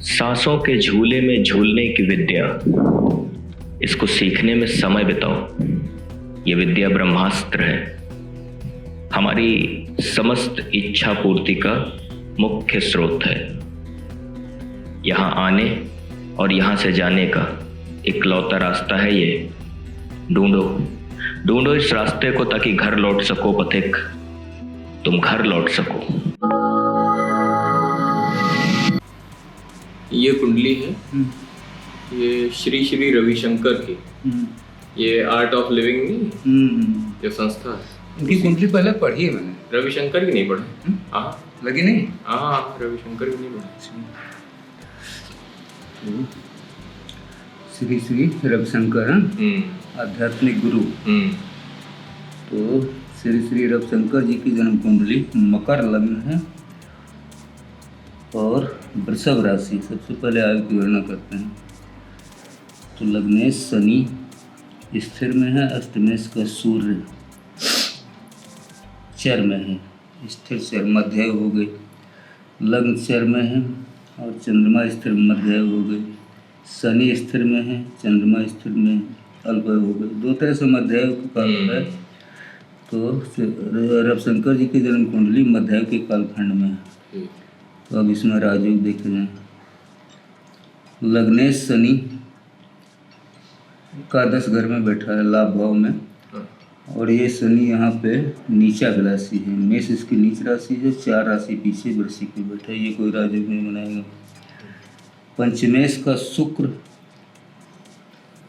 सांसों के झूले में झूलने की विद्या, इसको सीखने में समय बिताओ। ये विद्या ब्रह्मास्त्र है, हमारी समस्त इच्छा पूर्ति का मुख्य स्रोत है। यहाँ आने और यहाँ से जाने का इकलौता रास्ता है ये। ढूंढो ढूंढो इस रास्ते को, ताकि घर लौट सको पथिक, तुम घर लौट सको। ये कुंडली है, ये श्री श्री रविशंकर की, ये आर्ट ऑफ लिविंग नहीं, ये संस्था है। इनकी कुंडली पहले पढ़ी है मैंने। रविशंकर की नहीं पढ़ी? हाँ लगी नहीं? हाँ, रविशंकर की नहीं पढ़ी। श्री श्री रविशंकर आध्यात्मिक गुरु। तो श्री श्री रविशंकर जी की जन्म कुंडली मकर लग्न है और वृषभ राशि। सबसे पहले आयु की गणना करते हैं। तो लग्नेश शनि स्थिर में है, अष्टमेश का सूर्य चर में है, स्थिर चर मध्य हो गई। लग्न चर में है और चंद्रमा स्थिर मध्य हो गई। शनि स्थिर में है, चंद्रमा स्थिर में अल्प हो गई। दो तरह से मध्य का काल है। तो रविशंकर जी की जन्म कुंडली मध्य के कालखंड में है। तो अब इसमें राजयोग देखे जाए। लग्नेश शनि का 10 घर में बैठा है, लाभ भाव में, और ये शनि यहाँ पे नीचा राशि है। मेष इसकी नीच राशि है, 4 राशि पीछे वृश्चिक में बैठा है, ये कोई राजयोग नहीं बनाएगा। पंचमेश का शुक्र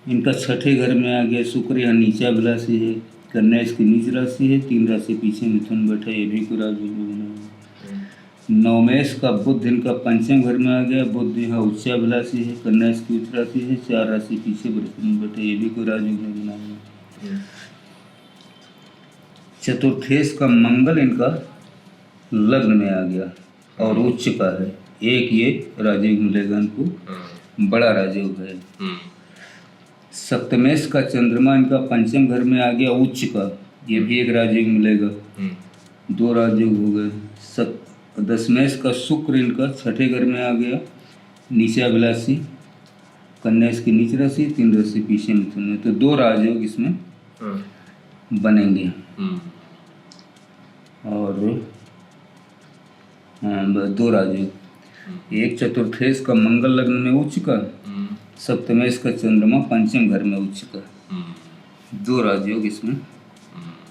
इनका 6ठे घर में आ गया। शुक्र यहाँ नीचा राशि है। कन्या इसकी नीच राशि है, 3 राशि पीछे मिथुन बैठा है, ये भी कोई राजयोग नहीं बनाएगा। नवमेश का बुध इनका पंचम घर में आ गया। बुध यहाँ उच्चाभिलाषी है, कन्या इसकी उच्च राशि है, 4 राशि पीछे वृश्चिक में बैठे, ये भी कोई राजयोग नहीं बनाएगा। चतुर्थेश का मंगल इनका लग्न में आ गया और उच्च का है, एक ये राजयोग मिलेगा इनको, बड़ा राजयोग है। सप्तमेश का चंद्रमा इनका पंचम घर में आ गया, उच्च का, ये भी एक राजयोग मिलेगा, 2 राजयोग हो गए। दशमेश का शुक्र इनका 6ठे घर में आ गया, नीचाभिलाषी, कन्या इसकी नीच राशि, 3 राशि पीछे मिथुन में, तो 2 राजयोग इसमें बनेंगे। और 2 राजयोग, एक चतुर्थेश का मंगल लग्न में उच्च का, सप्तमेश का चंद्रमा पंचम घर में उच्च का, 2 राजयोग इसमें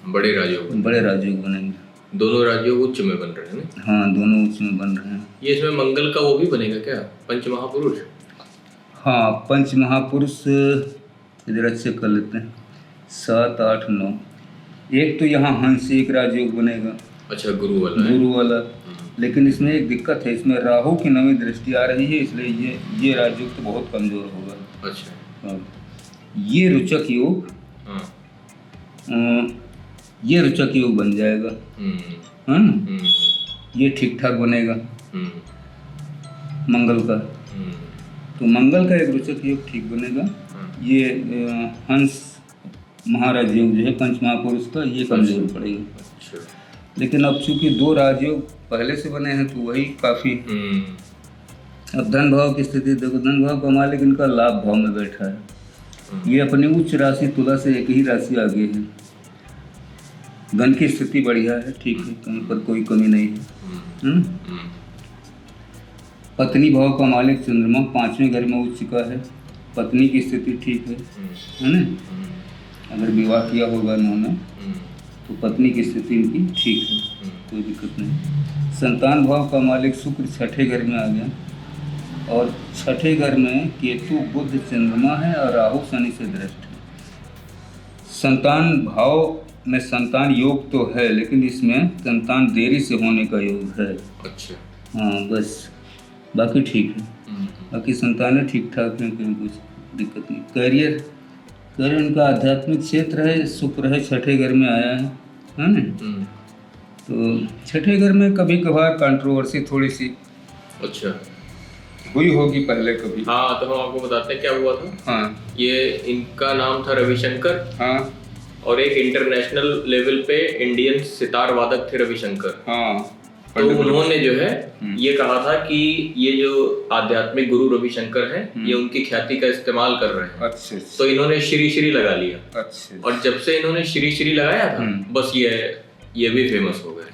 बड़े राजयोग बनेंगे। दोनों राज्यों उच्च में बन रहे हैं ना? हाँ, दोनों उच्च में बन रहे हैं। ये इसमें मंगल का वो भी बनेगा क्या, पंचमहापुरुष? हाँ, पंचमहापुरुष इधर अच्छे कर लेते हैं, 7, 8, 9। एक तो यहाँ हंस एक राजयोग बनेगा। अच्छा, गुरु वाला। लेकिन इसमें एक दिक्कत है, इसमें राहु की 9वीं दृष्टि आ रही है, इसलिए ये राजयोग तो बहुत कमजोर होगा। अच्छा। ये रुचक योग, ये रुचक योग बन जाएगा, है ना? ये ठीक ठाक बनेगा मंगल का। तो मंगल का एक रुचक योग ठीक बनेगा। ये हंस महाराज योग जो है पंचमहापुरुष का, ये कमजोर पड़ेगा। अच्छा। लेकिन अब चूंकि 2 राजयोग पहले से बने हैं तो वही काफी। अब धन भाव की स्थिति देखो, धन भाव का मालिक इनका लाभ भाव में बैठा है। ये अपनी उच्च राशि तुला से एक ही राशि आगे है। धन की स्थिति बढ़िया है, ठीक है, कहीं पर कोई कमी नहीं है। पत्नी भाव का मालिक चंद्रमा 5वें घर में उच्च का है, पत्नी की स्थिति ठीक है ना? अगर विवाह किया होगा इन्होंने तो पत्नी की स्थिति इनकी ठीक है, कोई दिक्कत नहीं। संतान भाव का मालिक शुक्र 6ठे घर में आ गया और 6ठे घर में केतु बुध चंद्रमा है और राहु शनि से दृष्ट है। संतान भाव में संतान योग तो है, लेकिन इसमें संतान देरी से होने का योग है। अच्छा। हाँ, बस बाकी ठीक है। बाकी संतानें ठीक ठाक हैं, कहीं कुछ दिक्कत नहीं। करियर इनका आध्यात्मिक क्षेत्र है, शुक्र है 6ठे घर में आया है ना? तो 6ठे घर में कभी कभार कंट्रोवर्सी थोड़ी सी अच्छा हुई होगी पहले कभी। हाँ, तो हम आपको बताते हैं क्या हुआ था। हाँ, ये इनका नाम था रविशंकर। हाँ, और एक इंटरनेशनल लेवल पे इंडियन सितार वादक थे रविशंकर। हाँ, तो उन्होंने जो है ये कहा था कि ये जो आध्यात्मिक गुरु रविशंकर है ये उनकी ख्याति का इस्तेमाल कर रहे हैं। अच्छा। तो इन्होंने श्री श्री लगा लिया। अच्छा। और जब से इन्होंने श्री श्री लगाया था बस ये भी फेमस हो गए।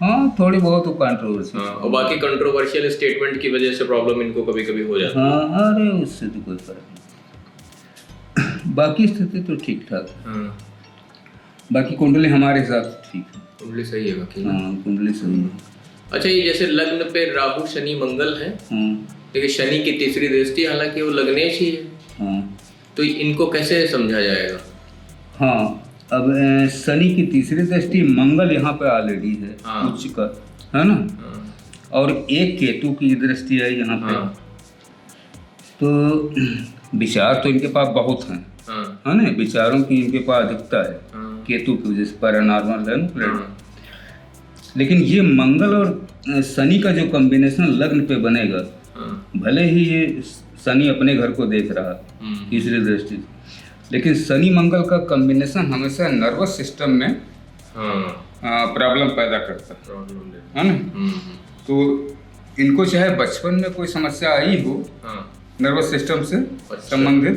हाँ थोड़ी बहुत कंट्रोवर्सी। और बाकी कंट्रोवर्शियल स्टेटमेंट की वजह से प्रॉब्लम इनको कभी कभी हो जाती है। अरे उससे तो कोई फर्क नहीं, बाकी स्थिति तो ठीक ठाक। बाकी कुंडली हमारे हिसाब से ठीक है। कुंडली सही है बाकी। कुंडली सही है। अच्छा, ये जैसे लग्न पे राहु शनि मंगल है, देखिए शनि की तीसरी दृष्टि, हालांकि वो लग्नेश ही है, तो इनको कैसे समझा जाएगा? अब शनि की तीसरी दृष्टि मंगल यहाँ पे ऑलरेडी है, उच्च का है ना, और एक केतु की दृष्टि है यहाँ पे। तो विचार तो इनके पास बहुत हैं, है ना, विचारों की इनके पास अधिकता है केतु की वजह से, पैरानॉर्मल है ना। लेकिन ये मंगल और शनि का जो कॉम्बिनेशन लग्न पे बनेगा, भले ही ये शनि अपने घर को देख रहा तीसरी दृष्टि, लेकिन शनि मंगल का कॉम्बिनेशन हमेशा नर्वस सिस्टम में प्रॉब्लम पैदा करता है ना। तो इनको चाहे बचपन में कोई समस्या आई हो नर्वस सिस्टम से संबंधित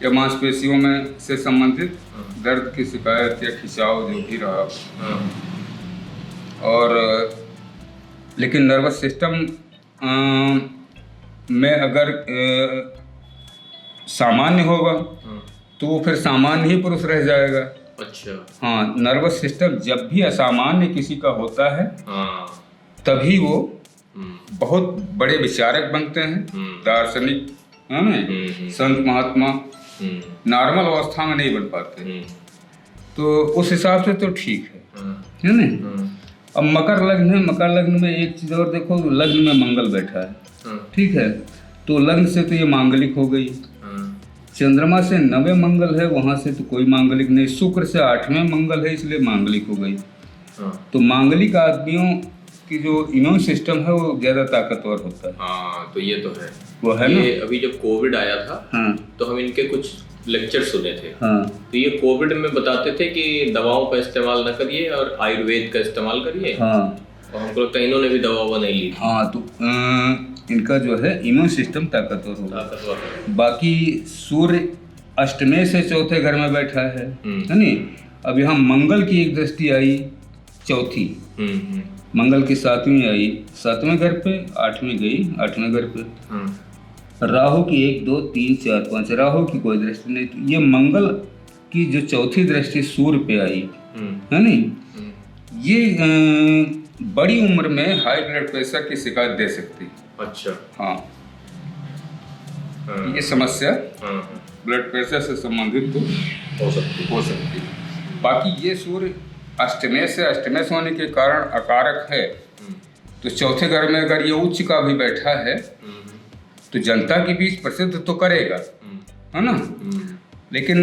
या मांसपेशियों में से संबंधित दर्द की शिकायत या खिंचाव जो भी रहा, और लेकिन नर्वस सिस्टम में अगर सामान्य होगा तो वो फिर सामान्य ही पुरुष रह जाएगा। अच्छा। नर्वस सिस्टम जब भी असामान्य किसी का होता है तभी वो बहुत बड़े विचारक बनते हैं, दार्शनिक, है ना, संत महात्मा नॉर्मल अवस्था में नहीं बन पाते। तो उस हिसाब से तो ठीक है ना। अब मकर लग्न है, मकर लग्न में एक चीज और देखो, लग्न में मंगल बैठा है, ठीक है, तो लग्न से तो ये मांगलिक हो गई। चंद्रमा से 9वें मंगल है, वहां से तो कोई मांगलिक नहीं। शुक्र से 8वें मंगल है, इसलिए मांगलिक हो गई। तो मांगलिक आदमियों की जो इम्यून सिस्टम है वो ज्यादा ताकतवर होता है। तो ये तो है, वो है ये अभी जब कोविड आया था तो हम इनके कुछ लेक्चर सुने थे। तो ये कोविड में बताते थे कि दवाओं का इस्तेमाल न करिए और आयुर्वेद का इस्तेमाल करिए। और हमको लगता है इन्होंने भी दवा नहीं ली। तो इनका जो है इम्यून सिस्टम ताकतवर होगा। बाकी सूर्य अष्टमे से चौथे घर में बैठा है नहीं। अब यहाँ मंगल की एक दृष्टि आई चौथी, मंगल की 7वीं आई 7वें घर पे, 8वीं गई 8वें घर पे। राहु की 1 2 3 4 5, राहु की कोई दृष्टि नहीं। तो ये मंगल की जो चौथी दृष्टि सूर्य पे आई है नहीं, ये बड़ी उम्र में हाई ब्लड प्रेशर की शिकायत दे सकती है। अच्छा। ये समस्या ब्लड प्रेशर से संबंधित तो हो सकती है। बाकी ये सूर्य अष्टमेश होने के कारण अकारक है, तो चौथे घर में अगर ये उच्च का भी बैठा है तो जनता के बीच प्रसिद्ध तो करेगा, है ना, लेकिन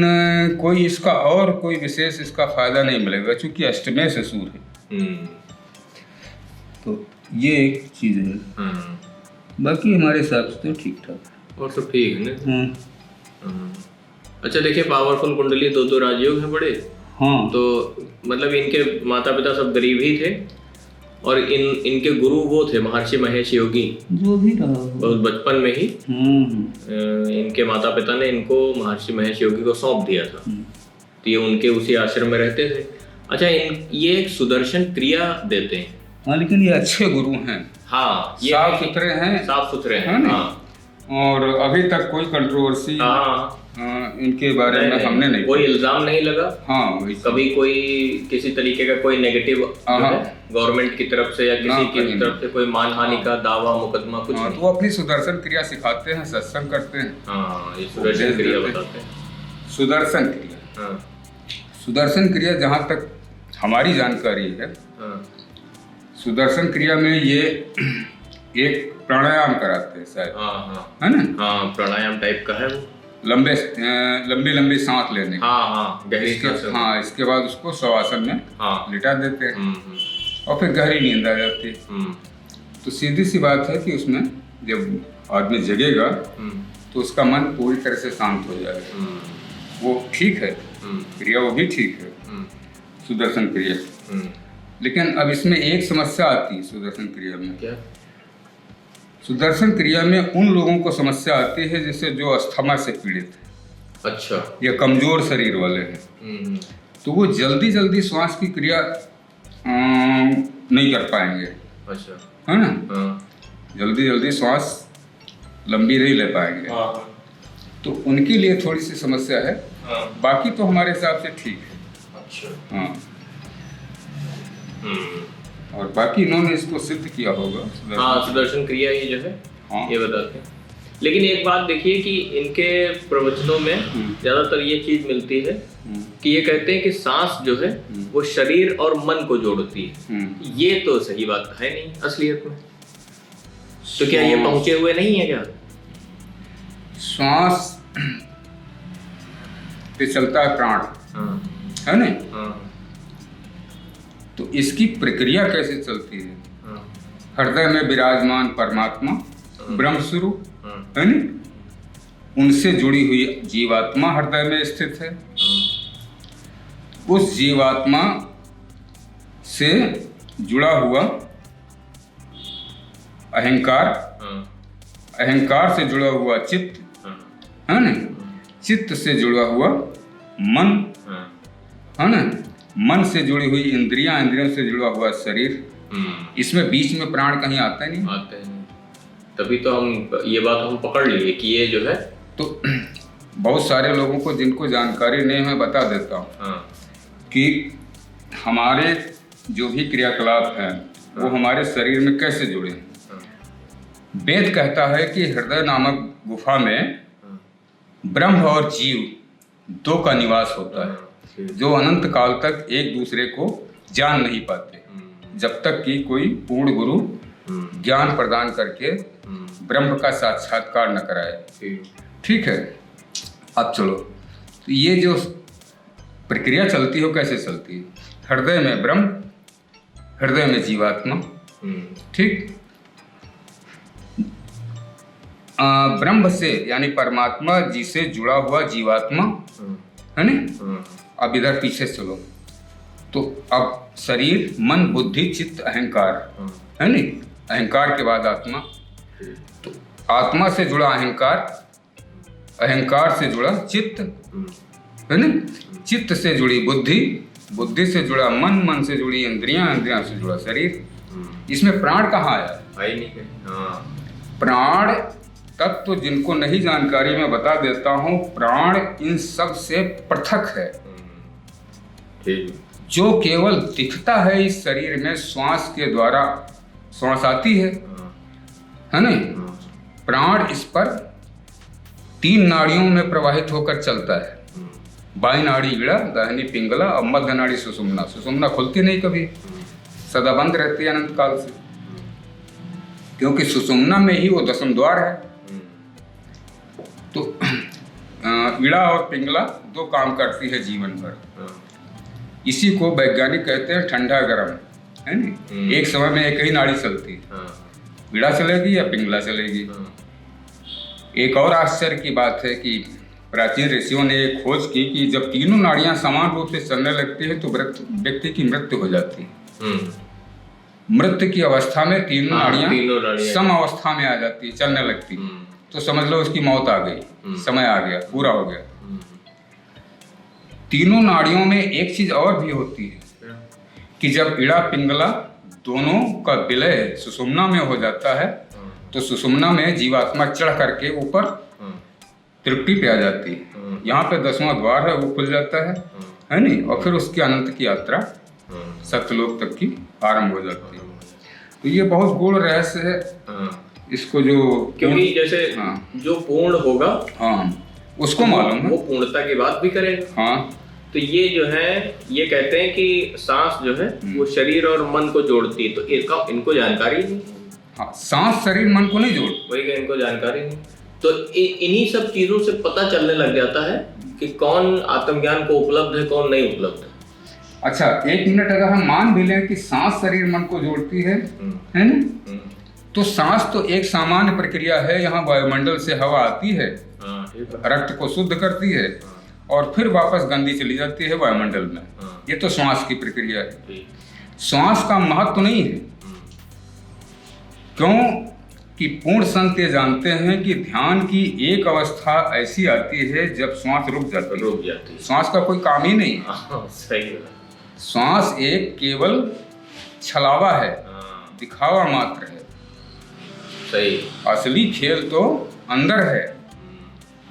कोई इसका और कोई विशेष इसका फायदा नहीं मिलेगा, क्योंकि अष्टमेश से सूर्य है। तो ये एक चीज है। बाकी हमारे हिसाब से तो ठीक ठाक और सब ठीक है ना। अच्छा, देखिए पावरफुल कुंडली 2 राजयोग हैं बड़े। तो मतलब इनके माता पिता सब गरीब ही थे, और इनके गुरु वो थे महर्षि महेश योगी, जो भी रहा बहुत बचपन में ही इनके माता पिता ने इनको महर्षि महेश योगी को सौंप दिया था। तो ये उनके उसी आश्रम में रहते थे। अच्छा, ये एक सुदर्शन क्रिया देते हैं। लेकिन ये अच्छे गुरु हैं। ये साफ सुथरे हैं। और अभी तक कोई कंट्रोवर्सी इनके बारे में हमने नहीं, कोई इल्जाम नहीं लगा। कभी कोई किसी तरीके का कोई नेगेटिव गवर्नमेंट की तरफ से या किसी की तरफ से कोई मानहानि का दावा मुकदमा कुछ नहीं। तो वो अपनी सुदर्शन क्रिया सिखाते हैं, सत्संग करते हैं। ये सुदर्शन क्रिया बताते हैं। सुदर्शन क्रिया जहाँ तक हमारी जानकारी है, सुदर्शन क्रिया में ये एक प्राणायाम कराते हैं शायद, है ना। प्राणायाम टाइप का है वो, लंबी सांस लेने। गहरी सांस। इसके बाद उसको शवासन में लिटा देते हैं और फिर गहरी नींद आ जाती है। तो सीधी सी बात है कि उसमें जब आदमी जगेगा तो उसका मन पूरी तरह से शांत हो जाएगा। वो ठीक है क्रिया, वो भी ठीक है सुदर्शन क्रिया। लेकिन अब इसमें एक समस्या आती है सुदर्शन क्रिया में। क्या? सुदर्शन क्रिया में उन लोगों को समस्या आती है जैसे जो अस्थमा से पीड़ित है, अच्छा, या कमजोर शरीर वाले हैं, तो वो जल्दी जल्दी श्वास की क्रिया नहीं कर पाएंगे। अच्छा, है ना? हाँ, जल्दी जल्दी श्वास लंबी नहीं ले पाएंगे। हाँ, तो उनके लिए थोड़ी सी समस्या है। हाँ, बाकी तो हमारे हिसाब से ठीक है। अच्छा, हाँ, और बाकी इन्होंने इसको सिद्ध किया होगा। हाँ, सुदर्शन क्रिया ही जो है हाँ। ये बताते हैं। लेकिन एक बात देखिए कि इनके प्रवचनों में ज्यादातर ये चीज मिलती है कि ये कहते हैं कि सांस जो है वो शरीर और मन को जोड़ती है। ये तो सही बात है नहीं असलियत में। तो क्या ये पहुंचे हुए नहीं है क्या? श्वास पे चलता है प्राण, हाँ, है ना? हाँ, तो इसकी प्रक्रिया कैसे चलती है? हाँ, हृदय में विराजमान परमात्मा ब्रह्म स्वरूप, हाँ, है ना? उनसे जुड़ी हुई जीवात्मा हृदय में स्थित है। उस जीवात्मा से जुड़ा हुआ अहंकार, हाँ, अहंकार से जुड़ा हुआ चित्त, हाँ, है ना? चित्त से जुड़ा हुआ मन, हाँ, है ना? मन से जुड़ी हुई इंद्रियां, इंद्रियों से जुड़ा हुआ शरीर। इसमें बीच में प्राण कहीं आता ही नहीं। आते हैं। तभी तो हम ये बात हम पकड़ लिए कि ये जो है, तो बहुत सारे लोगों को जिनको जानकारी नहीं, मैं बता देता हूँ हाँ, कि हमारे जो भी क्रियाकलाप हैं वो हमारे शरीर में कैसे जुड़े हैं। वेद कहता है कि हृदय नामक गुफा में ब्रह्म और जीव दो का निवास होता है, जो अनंत काल तक एक दूसरे को जान नहीं पाते, जब तक कि कोई पूर्ण गुरु ज्ञान प्रदान करके ब्रह्म का साक्षात्कार न कराए। ठीक है, अब चलो, तो ये जो प्रक्रिया चलती हो कैसे चलती है? हृदय में ब्रह्म, हृदय में जीवात्मा। ठीक, ब्रह्म से यानी परमात्मा जी से जुड़ा हुआ जीवात्मा, है ना? अब इधर पीछे चलो, तो अब शरीर, मन, बुद्धि, चित्त, अहंकार, है ना? अहंकार के बाद आत्मा। तो आत्मा से जुड़ा अहंकार, अहंकार से जुड़ा चित्त, है ना? चित्त से जुड़ी बुद्धि, बुद्धि से जुड़ा मन, मन से जुड़ी इंद्रियां, इंद्रियां से जुड़ा शरीर। इसमें प्राण कहाँ आया? आई नहीं है। हाँ, प्राण तत्व जिनको नहीं जानकारी मैं बता देता हूँ, प्राण इन सब से पृथक है। ठीक, जो केवल दिखता है इस शरीर में, श्वास के द्वारा श्वास आती है ना? प्राण इस पर 3 नाड़ियों में प्रवाहित होकर चलता है। बाई नाड़ी ईड़ा, दाहिनी पिंगला और मध्य नाड़ी सुषुम्ना। सुषुम्ना खुलती नहीं कभी, सदा बंद रहती है अनंत काल से, क्योंकि सुषुम्ना में ही वो 10वां द्वार है। तो ईड़ा और पिंगला 2 काम करती है जीवन भर। इसी को वैज्ञानिक कहते हैं ठंडा गर्म, है ना? एक समय में एक ही नाड़ी चलती है, ईड़ा चलेगी या पिंगला चलेगी। एक और आश्चर्य की बात है कि प्राचीन ऋषियों ने एक खोज की कि जब तीनों नाड़ियां समान रूप से चलने लगती है तो व्यक्ति की मृत्यु हो जाती है। मृत्यु की अवस्था में तीनों नाड़ियां सम अवस्था में आ जाती है, चलने लगती है, तो समझ लो उसकी मौत आ गई, समय आ गया, पूरा हो गया। तीनों नाड़ियों में एक चीज और भी होती है कि जब ईड़ा पिंगला दोनों का विलय सुषुम्ना में हो जाता है, तो सुषुम्ना में जीवात्मा चढ़ करके ऊपर तृप्ति पे आ जाती है। यहाँ पे 10वां द्वार है, वो खुल जाता है नहीं? और फिर उसकी अनंत की यात्रा सत्यलोक तक की आरंभ हो जाती है। तो ये बहुत गूढ़ रहस्य है इसको, जो क्योंकि जैसे जो पूर्ण होगा, उसको मालूम है, वो पूर्णता की बात भी करेगा। तो ये जो है, ये कहते हैं कि सांस जो है वो शरीर और मन को जोड़ती है, तो इनको जानकारी नहीं। सांस शरीर मन को नहीं जोड़, वही का इनको जानकारी नहीं। तो इन्हीं सब चीजों से पता चलने लग जाता है कि कौन आत्मज्ञान को उपलब्ध है, कौन नहीं उपलब्ध है। अच्छा, 1 मिनट अगर हम मान भी लें कि सांस शरीर मन को जोड़ती है ना? तो सांस तो एक सामान्य प्रक्रिया है। यहाँ वायुमंडल से हवा आती है, रक्त को शुद्ध करती है और फिर वापस गंदी चली जाती है वायुमंडल में। ये तो श्वास की प्रक्रिया है। श्वास का महत्व नहीं है। क्यों कि पूर्ण संत ये जानते हैं कि ध्यान की एक अवस्था ऐसी आती है जब श्वास रुक जाती है। श्वास का कोई काम ही नहीं है। सही है। श्वास एक केवल छलावा है, दिखावा मात्र है। सही। असली खेल तो अंदर है,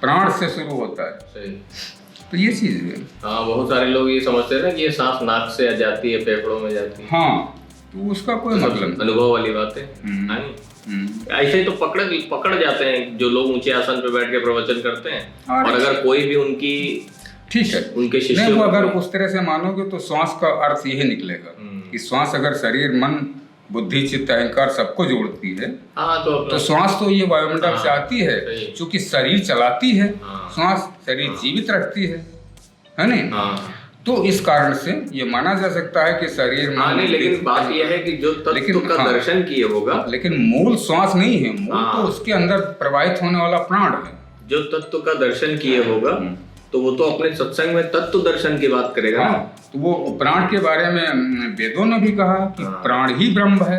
प्राण से शुरू होता है। सही। तो ये चीज है। हाँ, बहुत सारे लोग ये समझते हैं ना कि ये सांस नाक से जाती है, फेफड़ों में जाती है। हाँ, तो उसका कोई मतलब अनुभव वाली बात है। ऐसे तो पकड़ जाते हैं जो लोग ऊंचे आसन पे बैठ के प्रवचन करते हैं। और अगर कोई भी उनकी ठीक है उनके शिष्य नहीं, वो अगर उस तरह से मानोगे तो श्वास का अर्थ यही निकलेगा कि श्वास अगर शरीर मन बुद्धि चित्त अहंकार सबको जोड़ती है। हाँ, तो श्वास तो ये वायुमंडल से आती है, क्योंकि शरीर चलाती है। श्वास शरीर जीवित रखती है नहीं? तो इस कारण से ये माना जा सकता है कि शरीर मन। लेकिन बात यह है कि जो तत्व का दर्शन किए होगा, लेकिन मूल श्वास नहीं है, मूल तो उसके अंदर प्रवाहित होने वाला प्राण है। जो तत्व का दर्शन किए होगा तो वो तो अपने सत्संग में तत्व दर्शन की बात करेगा। हाँ, तो वो प्राण के बारे में वेदों ने भी कहा कि प्राण ही ब्रह्म है।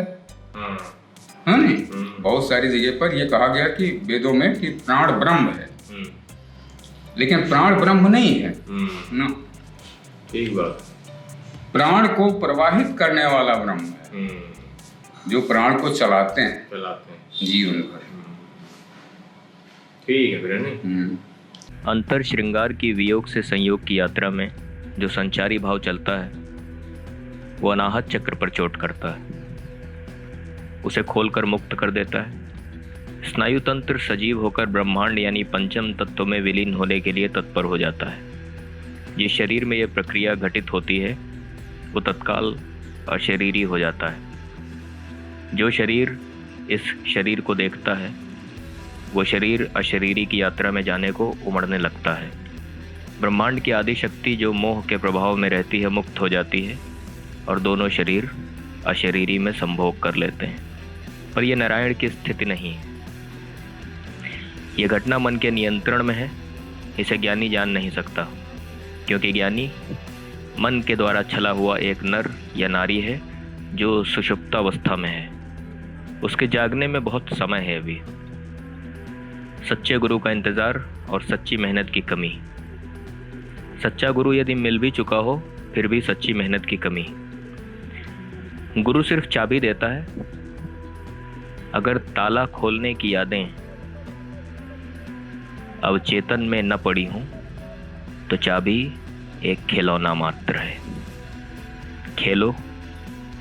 नहीं? बहुत सारी जगह पर ये कहा गया कि वेदों में कि प्राण ब्रह्म है, लेकिन प्राण ब्रह्म नहीं है ना। ठीक बात। प्राण को प्रवाहित करने वाला ब्रह्म है, जो प्राण को चलाते हैं जीवन भर। ठीक है फिर। अंतर श्रृंगार की वियोग से संयोग की यात्रा में जो संचारी भाव चलता है वो अनाहत चक्र पर चोट करता है, उसे खोलकर मुक्त कर देता है। स्नायु तंत्र सजीव होकर ब्रह्मांड यानी पंचम तत्व में विलीन होने के लिए तत्पर हो जाता है। ये शरीर में यह प्रक्रिया घटित होती है वो तत्काल अशरीरी हो जाता है। जो शरीर इस शरीर को देखता है वो शरीर अशरीरी की यात्रा में जाने को उमड़ने लगता है। ब्रह्मांड की आदि शक्ति जो मोह के प्रभाव में रहती है मुक्त हो जाती है और दोनों शरीर अशरीरी में संभोग कर लेते हैं। पर यह नारायण की स्थिति नहीं है। यह घटना मन के नियंत्रण में है। इसे ज्ञानी जान नहीं सकता, क्योंकि ज्ञानी मन के द्वारा छला हुआ एक नर या नारी है जो सुषुप्तावस्था में है। उसके जागने में बहुत समय है अभी। सच्चे गुरु का इंतजार और सच्ची मेहनत की कमी। सच्चा गुरु यदि मिल भी चुका हो फिर भी सच्ची मेहनत की कमी। गुरु सिर्फ चाबी देता है, अगर ताला खोलने की यादें अब चेतन में न पड़ी हूं तो चाबी एक खिलौना मात्र है। खेलो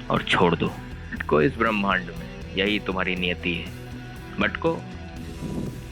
और छोड़ दो। भटको इस ब्रह्मांड में, यही तुम्हारी नियति है। भटको।